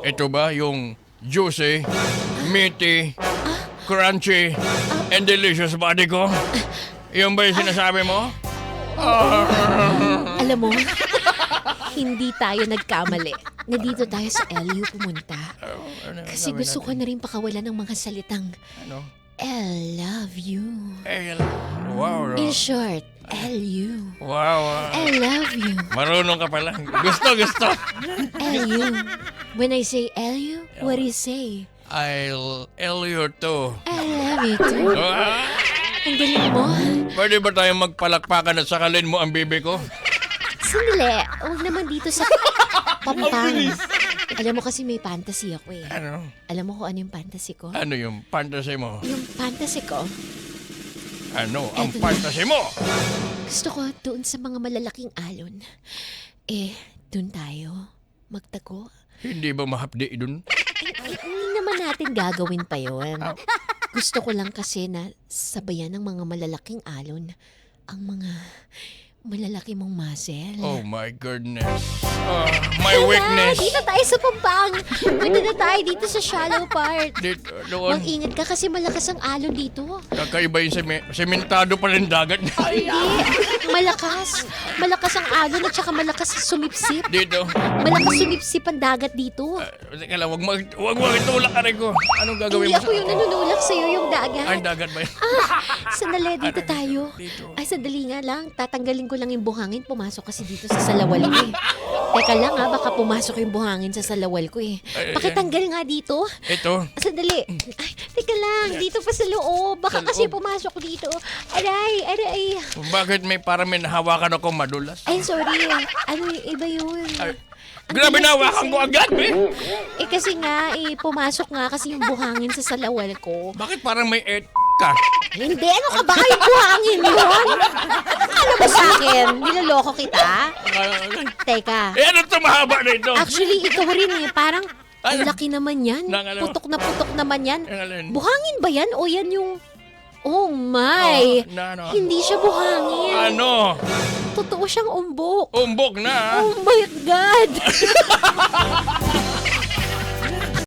Ito ba yung juicy, meaty, crunchy, and delicious body ko? Yung ba yung sinasabi mo? Alam mo, hindi tayo nagkamali na dito tayo sa LU pumunta. Kasi gusto ko na rin pakawalan ng mga salitang Ano? I love you. Eh, wow. In short, LU. Wow. I love you. Marunong ka pala. Gusto. LU. When I say LU, what do you say? I'll L you too. I love you too. Ah, Ang galing mo. pwede ba tayong magpalakpakan at sakalin mo ang bibi ko? Sandali, huwag naman dito sa Pampang. Alam mo kasi may fantasy ako eh. Ano? Alam mo kung ano yung fantasy ko? Ano yung fantasy mo? Yung fantasy ko, Ano ang Eto na. fantasy mo? gusto ko doon sa mga malalaking alon. Doon tayo. Magtago. Hindi ba mahapdi dun? Hindi naman natin gagawin pa yon. Gusto ko lang kasi na sabayan ng mga malalaking alon ang mga malalaki mong muscle. Oh my goodness. My weakness. Dito tayo sa Pampang. Pwede na tayo dito sa shallow part. Dito, doon. Mag-ingat ka kasi malakas ang alon dito. Kakaiba yung sementado pa rin dagat. Hindi. Malakas. Malakas ang alon at saka malakas ang sumipsip. Dito. Malakas sumipsip ang dagat dito. Teka lang, wag itulak ka rin ko. Anong gagawin Hindi mo ako yung nanunulak sa'yo yung Ay, dagat. dagat ba yun? Sandali, dito tayo. Dito. Ay, sandali nga lang. Tatanggalin ko lang yung buhangin. Pumasok kasi dito sa salawal ko eh. Teka lang ha, baka pumasok yung buhangin sa salawal ko eh. Pakitanggal nga dito. Ito. Sandali. Ay, teka lang. Dito pa sa loob. Baka Sa kasi loob. pumasok dito. Aray. Bakit may parang may nahawakan ako madulas? Ay, sorry. Ano, iba yun. Ay, Ang grabe bilis nahawakan kasi. ko agad, eh. Kasi nga, pumasok nga kasi yung buhangin sa salawal ko. Bakit parang may ka? Hindi, ano ka ba? Yung buhangin yun? Ano ba sa akin? Niloloko kita? Teka. Ano ito mahaba na ito? Actually, ikaw rin eh. Parang, ang Ano? laki naman yan. Nang ano? Putok na putok naman yan. Ang alin? Buhangin ba yan? O yan yung... Oh my! Ano? Hindi siya buhangin. Ano? Totoo siyang umbok. Umbok na. Oh my God!